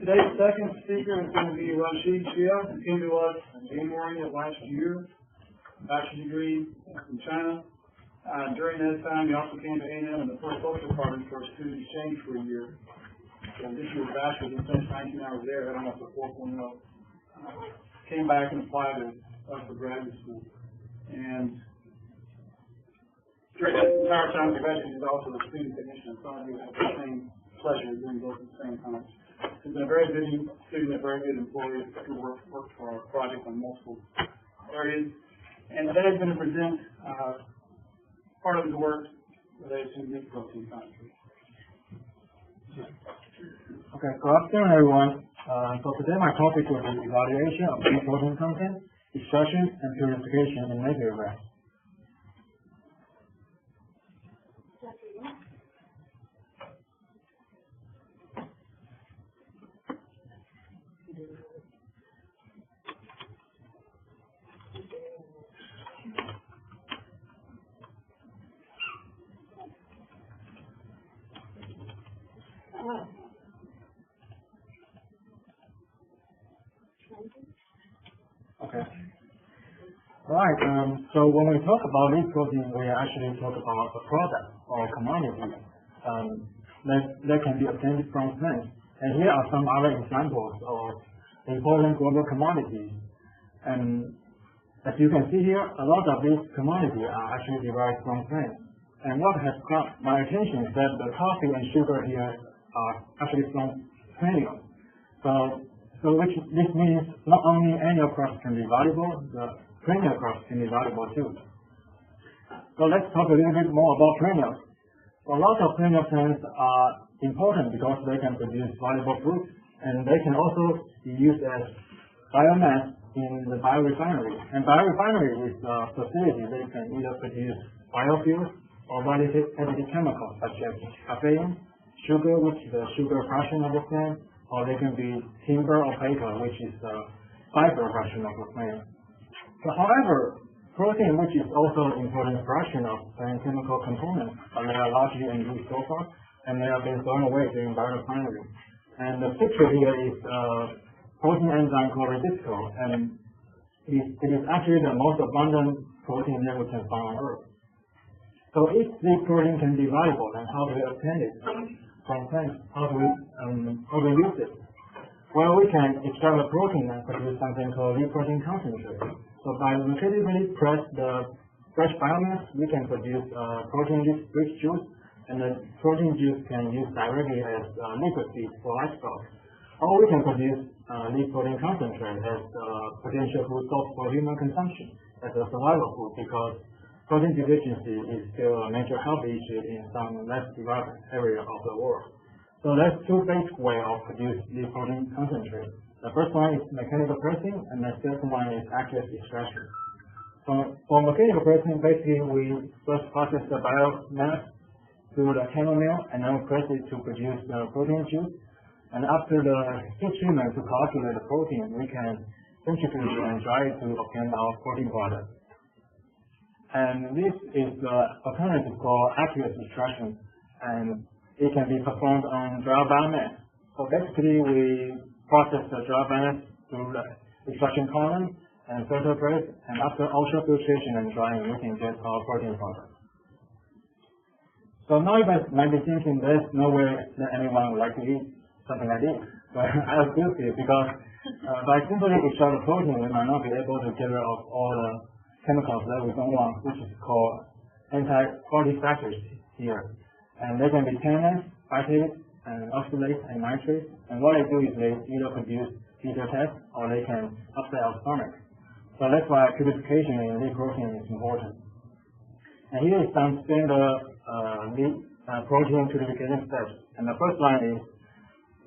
today's second speaker is going to be Runshi Xie11, who came to us in January of last year, bachelor's degree from China. During that time, he also came to A&M in the first social party for a student exchange for a year. And this year's bachelor's, he finished 19 hours there, got almost a 4.0. Came back and applied to us for graduate school. And during that entire time, eventually he's also a student technician, so he had the same pleasure of doing both at the same time. He's been a very busy student, a very good employee who worked for our project on multiple areas. And today he's going to present part of his work related to meat protein concentrate. Okay, good afternoon, everyone. So today my topic will be evaluation of meat protein content, extraction, and purification in napiergrass. Okay. Right. So when we talk about meat protein, we actually talk about a product or commodity that can be obtained from plants. And here are some other examples of important global commodities. And as you can see here, a lot of these commodities are actually derived from plants. And what has caught my attention is that the coffee and sugar here are actually from perennials. So this means not only annual crops can be valuable, the perennial crops can be valuable too. So let's talk a little bit more about perennials. So a lot of perennial plants are important because they can produce valuable fruits, and they can also be used as biomass in the biorefinery. And biorefinery is a facility that can either produce biofuels or value-added chemicals such as caffeine, sugar, which is the sugar fraction of the plant, or they can be timber or paper, which is the fiber fraction of the plant. So, however, protein, which is also an important fraction of plant chemical components, but they are largely unused so far, and they have been thrown away during biorefinery. And the picture here is a protein enzyme called resisco, and it is actually the most abundant protein that we can find on Earth. So if this protein can be valuable, then how do we obtain it from plants? How do we use it? Well, we can extract the protein and produce something called lead protein concentrate. So by repeatedly press the fresh biomass, we can produce protein-rich juice, and the protein juice can use directly as liquid feed for livestock. Or we can produce lead protein concentrate as a potential food source for human consumption as a survival food, because protein deficiency is still a major health issue in some less developed areas of the world. So there's two basic ways of producing lead protein concentrate. The first one is mechanical pressing, and the second one is aqueous extraction. For mechanical pressing, basically we first process the biomass through the cannel mill, and then we press it to produce the protein juice. And after the heat treatment to calculate the protein, we can centrifuge and dry it to obtain our protein product. And this is the alternative called aqueous extraction, and it can be performed on dry biomass. So basically, we process the dry biomass through the extraction column and filter press, and after ultrafiltration and drying, we can get our protein product. So now you might be thinking there's no way that anyone would like to eat something like this. But I agree with you, because by simply extract the protein, we might not be able to get rid of all the chemicals that we don't want, which is called anti-quality factors here. And they can be tannins, phytates, and oxalates, and nitrates. And what they do is they either produce fecal tests or they can upset our stomach. So that's why purification in lead protein is important. And here is some standard lead protein purification steps. And the first one is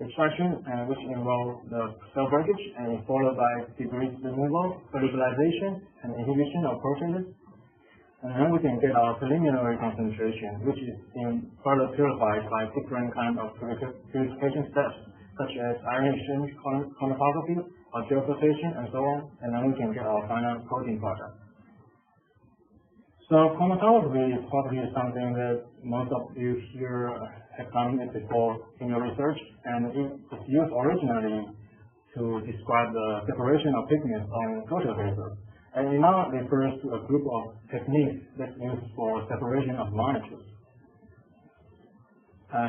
extraction, which involves the cell breakage, and is followed by debris removal, solubilization, and inhibition of proteins. And then we can get our preliminary concentration, which is further purified by different kinds of purification steps, such as iron exchange chromatography, or gel filtration, and so on. And then we can get our final protein product. So chromatography is probably something that most of you here have done it before in your research, and it was used originally to describe the separation of pigments on culture paper. And it now refers to a group of techniques that's used for separation of molecules.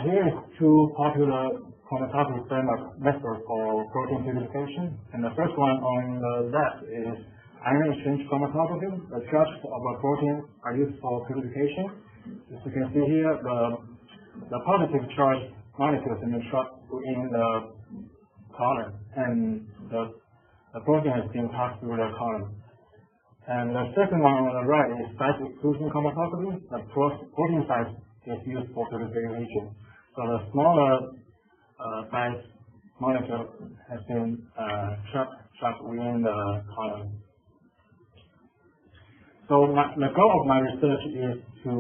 Here is two popular chromatography framework methods for protein purification. And the first one on the left is ion exchange chromatography. The charges of a protein are used for purification. As you can see here, the positive charge molecules in the column, and the protein has been passed through the column. And the second one on the right is size exclusion chromatography. The protein size is used for purification. So the smaller size molecule has been trapped within the column. So the goal of my research is to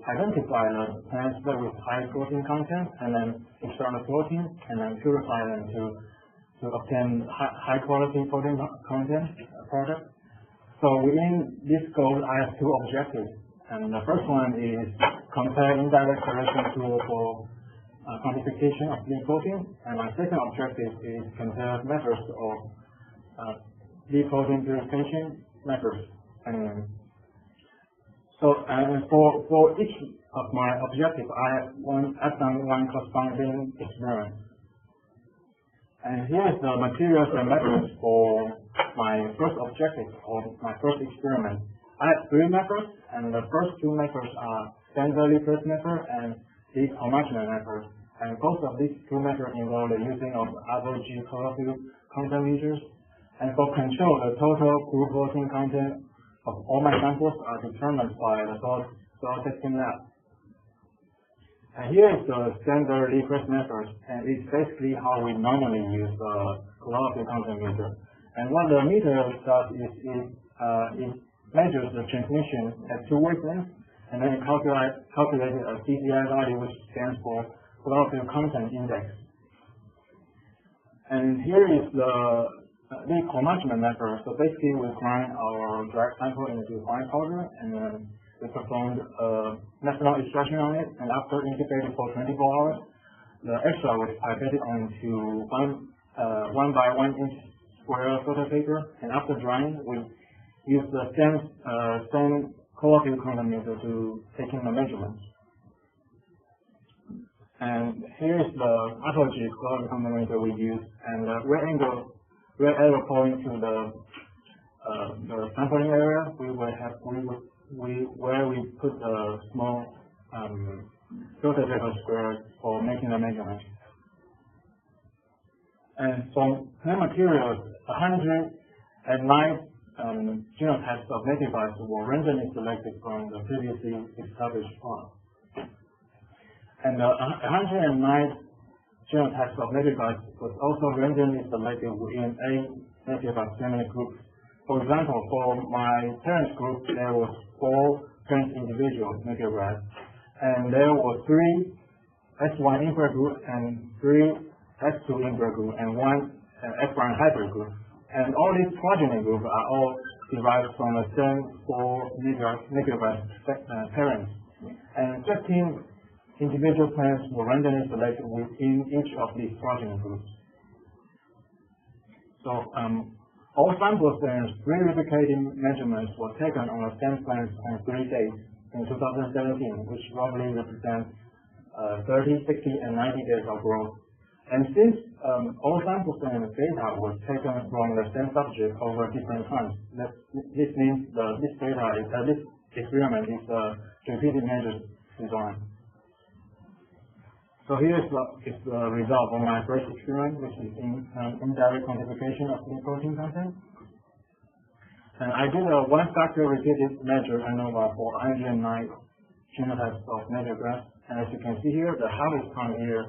identify the plants with high protein content and then extract the protein and then purify them to obtain high quality protein content product. So within this goal, I have two objectives. And the first one is compare indirect correction tool for quantification of lead protein. And my second objective is compare methods of lead protein purification methods. And for each of my objectives, I've done one corresponding experiment. And here is the materials and methods for my first objective or my first experiment. I have three methods, and the first two methods are standard Lee-Press method and lead homogeneous method. And both of these two methods involve the using of other G chlorophyll content meters. And for control, the total group protein content of all my samples are determined by the soil testing lab. And here is the standard Lee-Press method, and it's basically how we normally use the chlorophyll content meter. And what the meter does is it measures the transmission at two wavelengths, and then it calculates a CCI value, which stands for chlorophyll content index. And here is the lead homogeneous method. So basically, we grind our dry sample into fine powder, and then we performed methanol extraction on it, and after incubating for 24 hours, the extra was pipetted onto 1 by 1 inch square filter paper, and after drying, we used the same chlorophyll content meter to take in the measurements. And here is the apogee chlorophyll content meter we used, and the red arrow pointing to the sampling area, where we put a small filter paper square for making the measurement. And for plant materials, 109 genotypes of native viruses were randomly selected from the previously established farm. And 109 genotypes of native viruses was also randomly selected within 8 native virus family groups. For example, for my parents group, there was 4 parent individual napiergrass, and there were 3 S1 inbred group and 3 S2 inbred group and 1 S1 hybrid group. And all these progeny groups are all derived from the same 4 napiergrass parents. And 15 individual plants were randomly selected within each of these progeny groups. So all samples and 3 replicating measurements were taken on the same plants on 3 days in 2017, which roughly represents 30, 60, and 90 days of growth. And since all samples and data was taken from the same subject over different times, this means this experiment is a repeated measure design. So here is the result of my first experiment, which is indirect quantification of lead protein content. And I did a 1-factor repeated measure ANOVA for 109 genotypes of napiergrass. And as you can see here, the harvest count here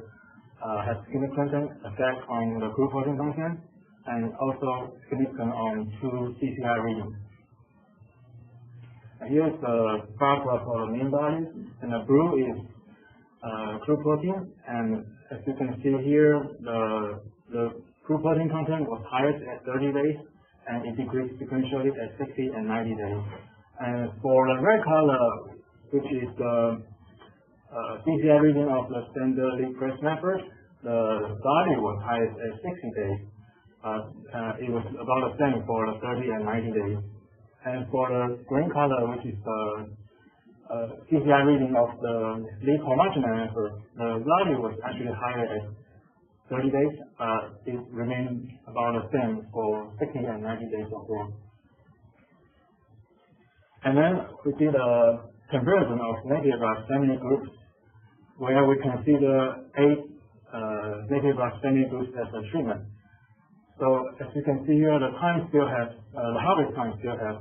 has significant effect on the group protein content, and also significant on 2 CCI readings. And here's the bar graph for the mean values, and the blue is crude protein, and as you can see here, the crude protein content was highest at 30 days, and it decreased sequentially at 60 and 90 days. And for the red color, which is the CCI reading of the standard lead press method, the value was highest at 60 days. It was about the same for the 30 and 90 days. And for the green color, which is the CCI reading of the lead homogeneous method, the value was actually higher at 30 days. It remained about the same for 60 and 90 days of work. And then we did a comparison of napiergrass family groups, where we consider 8 napiergrass family groups as a treatment. So as you can see here, the harvest time still has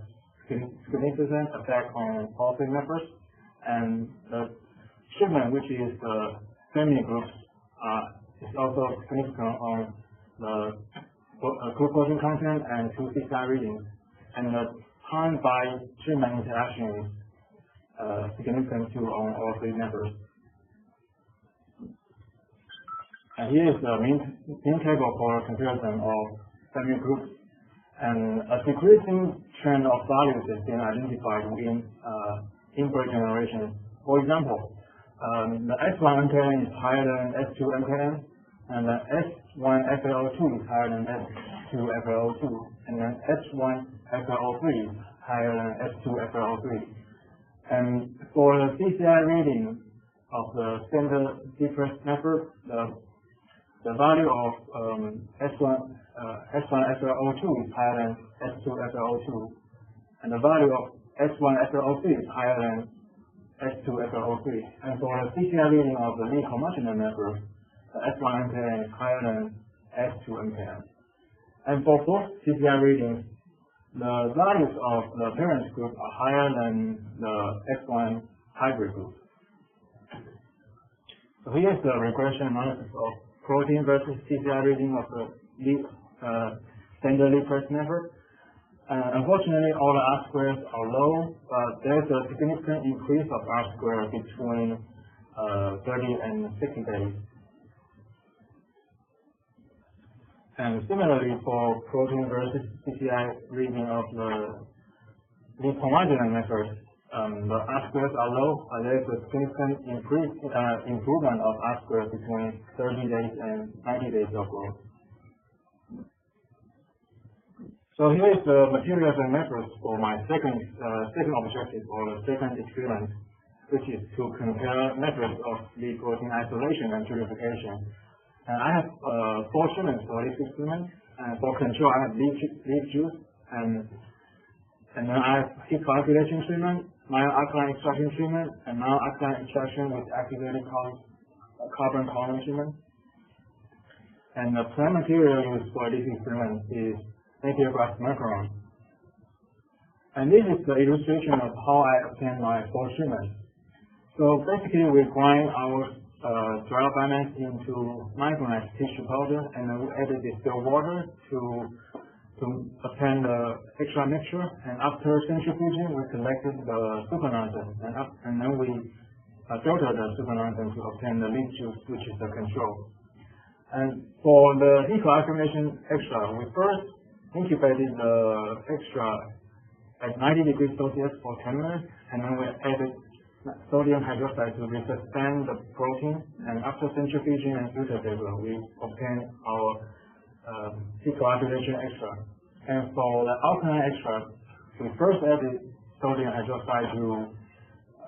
significant effect on all three members, and the treatment, which is the family groups, is also significant on the group protein content and 2 CCI readings, and the time by treatment interaction is significant too on all three members. And here is the mean table for comparison of family groups, and a decreasing trend of values has been identified in inbred generation. For example, the S1 MKN is higher than S2 MKN, and the S1 FLO2 is higher than S2 FLO2, and then S1 FLO3 is higher than S2 FLO3. And for the CCI reading of the standard depress method, the value of S1 FLO2 is higher than S2 FLO2, and the value of S1 FLO3 is higher than S2 FLO3. And for the CCI reading of the lead homogeneous method, the S1 MKN is higher than S2 MKN. And for both CCI readings, the values of the parent group are higher than the X1 hybrid group. So here's the regression analysis of protein versus CCI reading of the standard lead press method. Unfortunately, all the R-squares are low, but there's a significant increase of R-square between 30 and 60 days. And similarly, for protein versus CCI reading of the lead homogeneous method, the R-squares are low, but there's a significant improvement of R-square between 30 days and 90 days of growth. So here is the materials and methods for my second objective, or the second experiment, which is to compare methods of lead protein isolation and purification. And I have 4 treatments for this experiment. And for control, I have leaf juice, and then I have heat coagulation treatment, alkaline extraction treatment, and alkaline extraction with activated carbon column treatment. And the plant material used for this experiment is napiergrass macaron. And this is the illustration of how I obtain my 4 treatments. So basically, we grind our dry biomass into micronized tissue powder, and then we added distilled water to obtain the extra mixture. And after centrifuging, we collected the supernatant, and then we filtered the supernatant to obtain the leaf juice, which is the control. And for the heat coagulation extra, we first incubated the extra at 90 degrees Celsius for 10 minutes, and then we added sodium hydroxide to resustain the protein, and after centrifuging and filter vapor, we obtain our heat coagulation extra. And for the alkaline extra, we first added sodium hydroxide to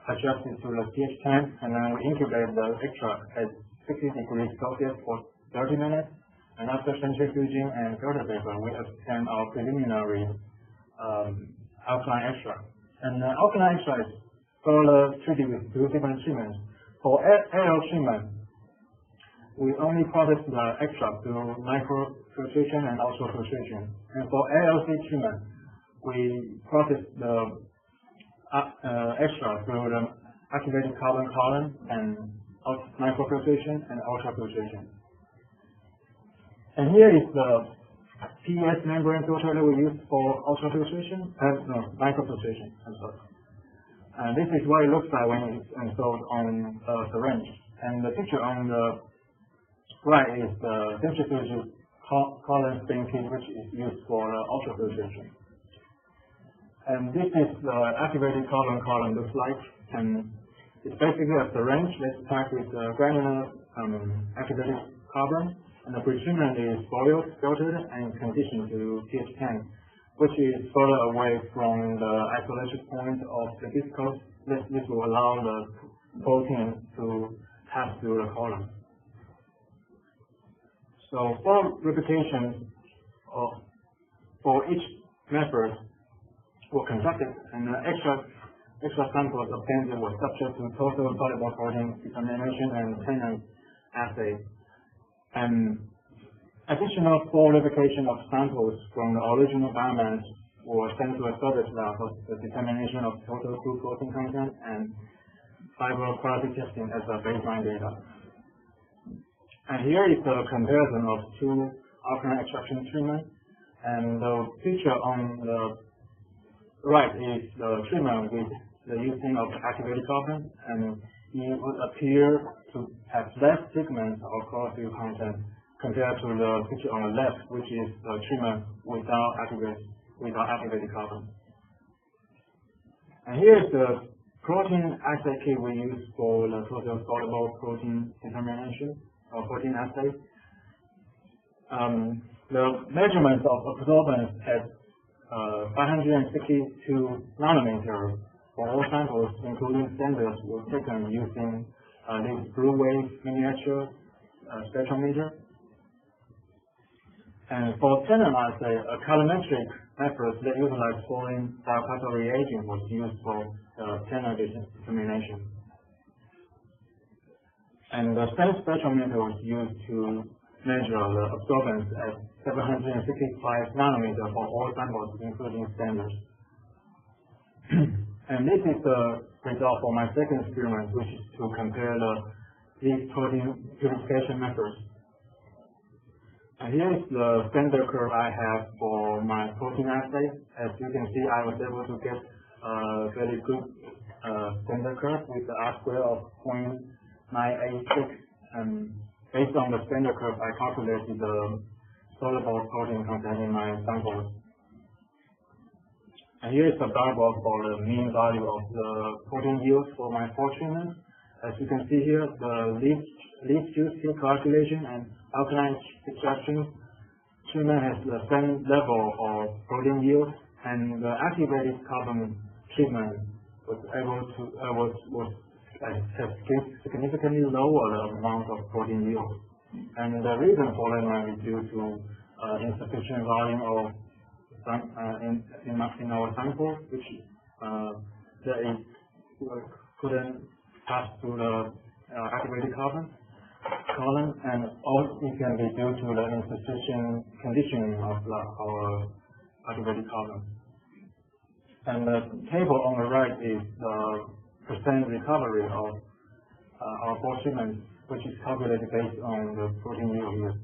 adjust it to the pH tank, and then we incubate the extra at 60 degrees Celsius for 30 minutes, and after centrifuging and filter vapor, we obtain our preliminary alkaline extra. And the alkaline extra is further treated with 2 different treatments. For AL treatment, we only process the extract through microfiltration and ultrafiltration. And for ALC treatment, we process the extract through the activated carbon column and microfiltration and ultrafiltration. And here is the PES membrane filter that we use for ultrafiltration, microfiltration, I'm sorry. And this is what it looks like when it's installed on a syringe. And the picture on the right is the centrifuge column spin kit, which is used for ultrafiltration. And this is the activated carbon column looks like, and it's basically a syringe that's packed with granular activated carbon, and the pretreatment is boiled, filtered, and conditioned to pH 10, which is further away from the isolation point of the viscose. This will allow the protein to pass through the column. So for replication, for each method were conducted, and extra samples obtained were subject to total soluble protein determination and tenant assay. And additional full replication of samples from the original biomass were sent to a service lab for the determination of total food protein content and fiber quality testing as a baseline data. And here is a comparison of two alkaline extraction treatments. And the picture on the right is the treatment with the using of activated carbon, and it would appear to have less pigment or chlorophyll content compared to the picture on the left, which is the treatment without activated carbon. And here is the protein assay kit we use for the total soluble protein determination or protein assay. The measurements of absorbance at 562 nanometers for all samples, including standards, were taken using this blue wave miniature spectrometer. And for tenant assay, a colorimetric method that utilized foreign biochemical reagent was used for tenant determination. And the standard spectrometer was used to measure the absorbance at 765 nanometers for all samples, including standards. And this is the result for my second experiment, which is to compare these protein purification methods. And here is the standard curve I have for my protein assay. As you can see, I was able to get a very good standard curve with the R-square of 0.986. And based on the standard curve, I calculated the soluble protein content in my samples. And here is the bar graph for the mean value of the protein yield for my 4 treatments. As you can see here, the leaf juice calculation and alkaline extraction treatment has the same level of protein yield, and the activated carbon treatment was able to has significantly lower the amount of protein yield. And the reason for that is due to insufficient volume of in our sample, which couldn't pass through the activated carbon column, and also it can be due to the insufficient conditioning of our activated carbon. And the table on the right is the percent recovery of our 4 treatments, which is calculated based on the protein yield here.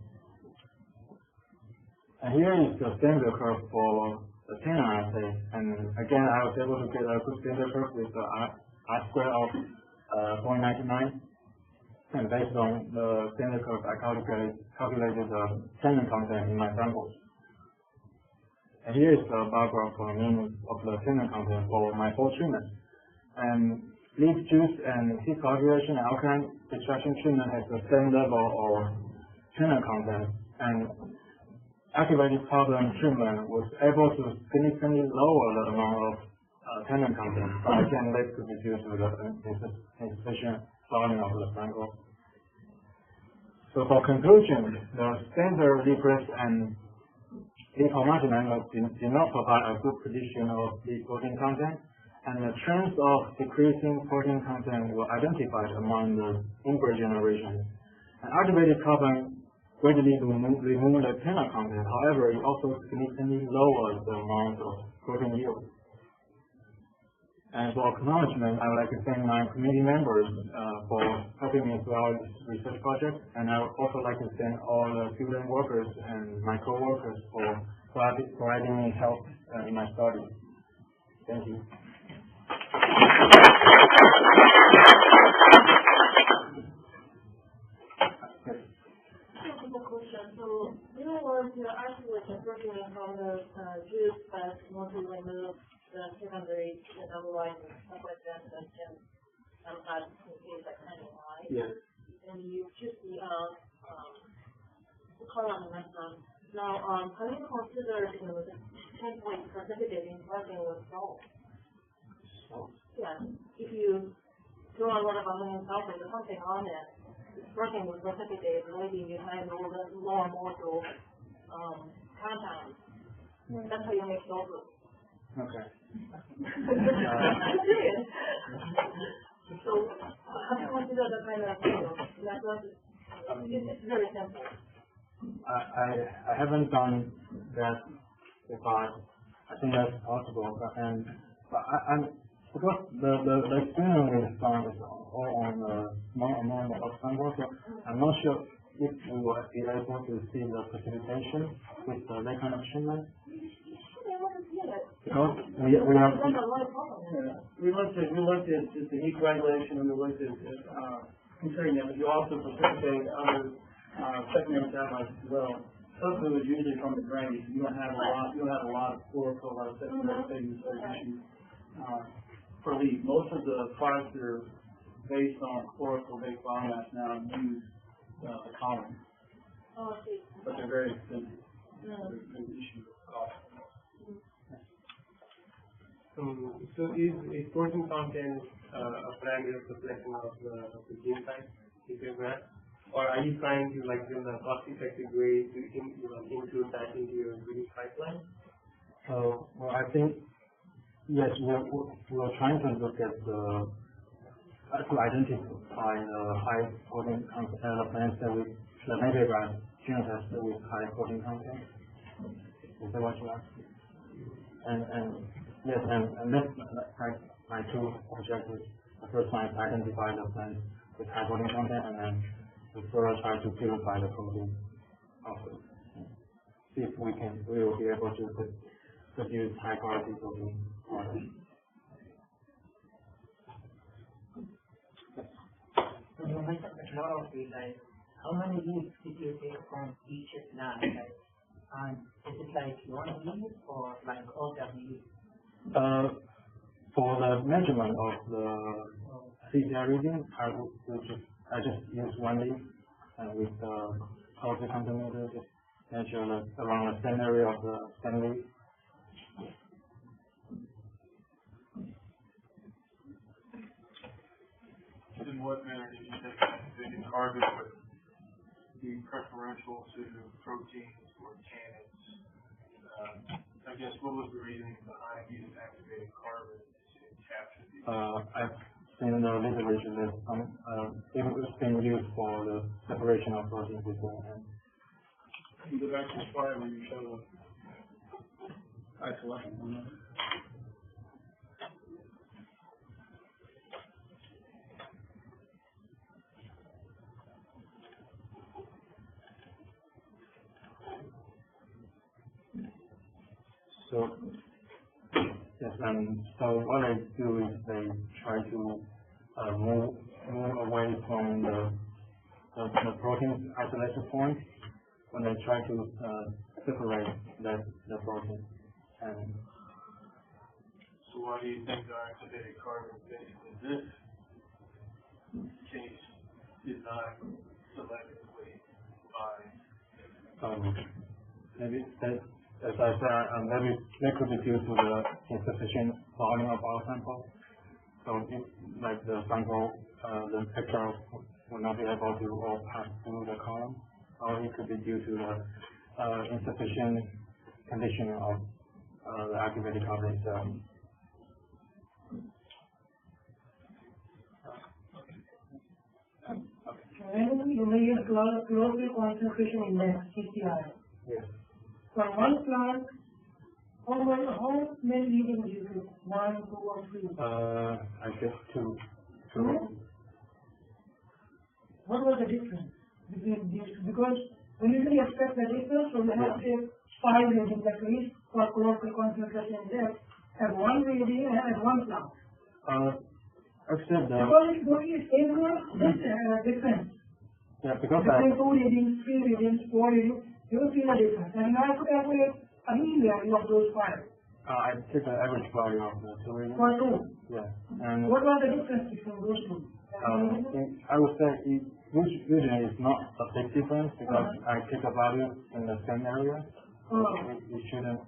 And here is the standard curve for the tenant assay. And again, I was able to get a good standard curve with the R-square of 0.99. And based on the standard curve, I calculated the tenant content in my samples. And here is the bar graph for the mean of the tenant content for my 4 treatments. And leaf juice and heat coagulation and alkaline extraction treatment has the same level of tenant content. And activated carbon treatment was able to significantly lower the amount of tenant content, but again, that could be due to the insufficient volume of the sample. So for conclusion, the standard leafless and leaf homogeneity did not provide a good prediction of the protein content, and the trends of decreasing protein content were identified among the inbred generations. And activated carbon greatly remove the tenant content. However, it also significantly lowers the amount of protein yield. And for acknowledgement, I would like to thank my committee members for helping me throughout this research project, and I would also like to thank all the student workers and my co-workers for providing me help in my studies. Thank you. So we want to isolate the protein from the juice that want to remove secondary otherwise stuff like that can add confuse that kind of light. Yes. And you choose the column method. Now, have you considered the template precipitating working with salt? So, Yeah. If you throw a lot of aluminum sulfate or something on it, it's working with precipitate, maybe you have lower molecule compounds. right. That's how you make sulfur. Okay. I'm serious. So, have you considered that kind of method? It's very simple. I haven't done that before. I think that's possible, but I'm because the experiment we've done is all on a small amount of sample, so I'm not sure if we will be able to see the precipitation with that kind of measurement. Because we have We looked at just the heat coagulation, and we looked at considering that, but you also precipitate other secondary metabolites as well. Subfluid is usually from the grain. You don't have a lot of chlorophyll or secondary pigments or issues per leaf. Most of the products that are based on chlorophyll-based biomass now use the column, but they're very expensive. There's an issue with cost. So is protein content a parameter of the selection of the gene type in your graph? Or are you trying to in a cost-effective way to include that into your breeding pipeline? So, well, I think yes, we're trying to look at to identify the high protein content plants that the napiergrass genotypes with high protein content. Is that what you asked? And yes, and that's my two objectives. The first one is to identify the plants with high protein content, and then we further try to purify the protein of it. See if we will be able to produce high quality protein products. So you mentioned technology, how many leaves did you take from each plant? And is it one leaf or all the leaves? For the measurement of the CPR reading, I just use one leaf, and with the culture contaminator, just measure around the same area of the stem leaf. In what manner did you think the carbon would be preferential to proteins or tannins? I guess what was the reasoning behind using activated carbon to capture these? I've seen the literature that it's been used for the separation of proteins beforehand. You go back to the slide where you show the isolation. So yes, and so what I do is they try to move away from the protein isolation point when they try to separate the protein. And so why do you think the activated carbon based in this case did not selectively bind? maybe that, as I said, maybe that could be due to the insufficient volume of our sample. So if the sample, the picture will not be able to all pass through the column, or it could be due to the insufficient conditioning of the activated carbon itself. And you may use closely concentration index, CCI. Yes. For one plant, how many readings do you get? 1, 2, or 3? I guess two. What was the difference between these? Because we usually expect the difference, so we have to take 5 readings at least for closely concentration index at one reading and at one plant. Except because it's going to same group, this difference. Yeah, because between 2 readings, 3 readings, 4 readings, you will see the difference. And you have to calculate a mean value of those 5. I take the average value of the two readings. For two. Yeah. And What was the difference between those two? I would say which reading is not a big difference because I take a value in the same area. It shouldn't.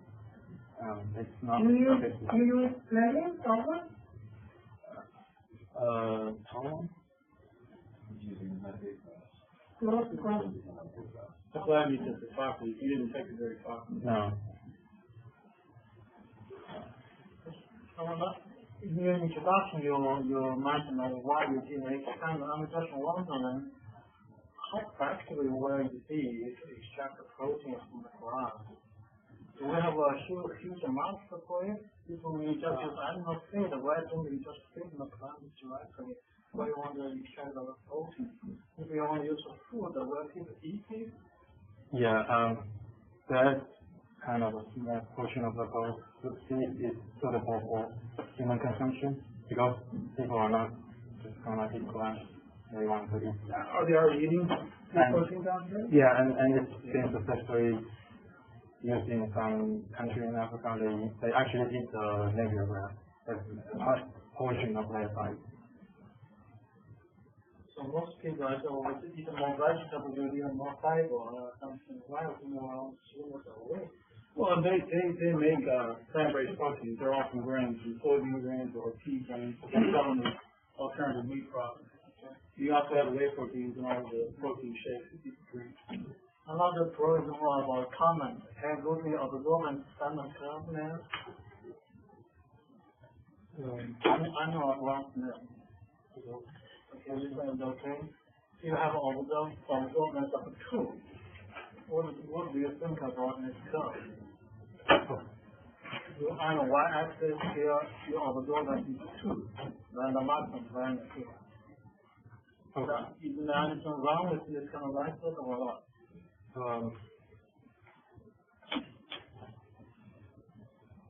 It's not. You use a big difference. you use plugin software? Total? That's why you took it properly. You didn't take it very properly. No. In your introduction, you mentioned why you did each time. I'm just wondering how practically will it be if you extract the protein from the grass? Do we have a huge amount for it? If we just use animal feed, why don't we just feed the plant directly? Why you want to extract the protein? If you want to use the food, will people eat it? Yeah. That's kind of a small portion of the seed is suitable for human consumption because people are not just gonna eat grass. They want to eat. Are they already eating protein down here? Yeah, and it's been successfully used in some country in Africa. They actually eat the napiergrass as a portion of their diet. So most people are always eat more vegetables, you eat more fiber or something. Why is more sweet away? Well, they make plant-based proteins. They're often grains, soybean grains or pea grains. They call them alternative meat products. You also have whey proteins and all the protein shakes that you can drink. Another program more about comment. Can gluten absorbent standard curve now? I know what wrong now. Okay, this one is okay. You have absorbance of 2. What do you think about this curve? You on the y-axis here, your absorbance is 2. Then the maximum value here. Okay. Is there anything wrong with this kind of method or not?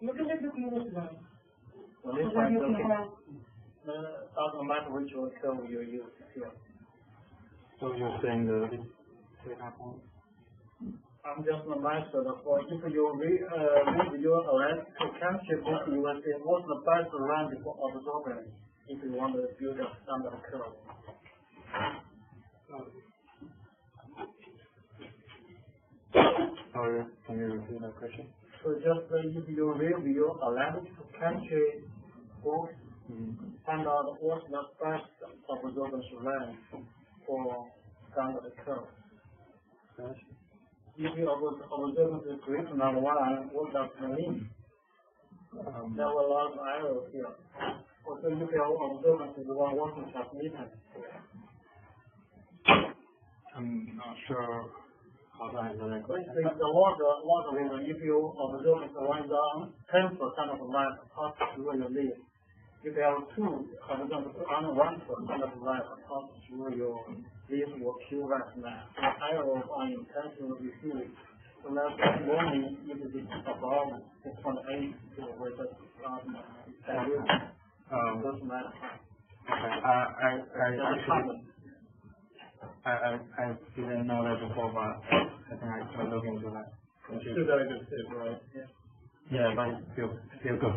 You can take the previous one. Well, this one is okay. Doesn't matter which curve you use here. So you're saying the data point? I'm just a master for if you read your electrical chemistry book, you will say what's the best range for absorbance if you want to build a standard curve. Sorry, can you repeat that question? So just if you read your electrical chemistry book, find out what's the best absorbance range for standard curve. If your absorbance is greater than 1, what does it mean? There were a lot of errors here. Also, if your absorbance is 1 transmitter. I'm not sure how to answer that question. The water reason, if your absorbance runs down 10% of the light passes through your leaf. If you have 2 absorbance on 1% of the light passes through your leaf will kill that now. The error on intention will be huge. So that's warning if it is above 6.8 to where the doesn't matter. I didn't know that before, but I think I should look into that. Still got a good fit, right? Yeah, but still good.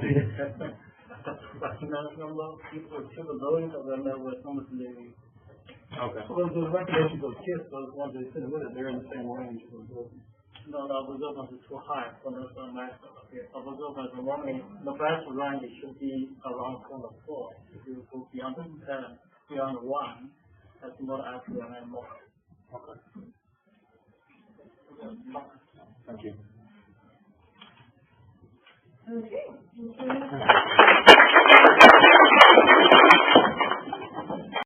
But number of people took the loading of them that were almost living. Okay. Well, the recommendations of kids, those ones they sit with it, they're in the same range. No, the absorbance is too high for the maximum. Absorbance normally, the best range should be around 4. If you go beyond 10, beyond 1, that's more accurate and more. Okay. Thank you. Okay.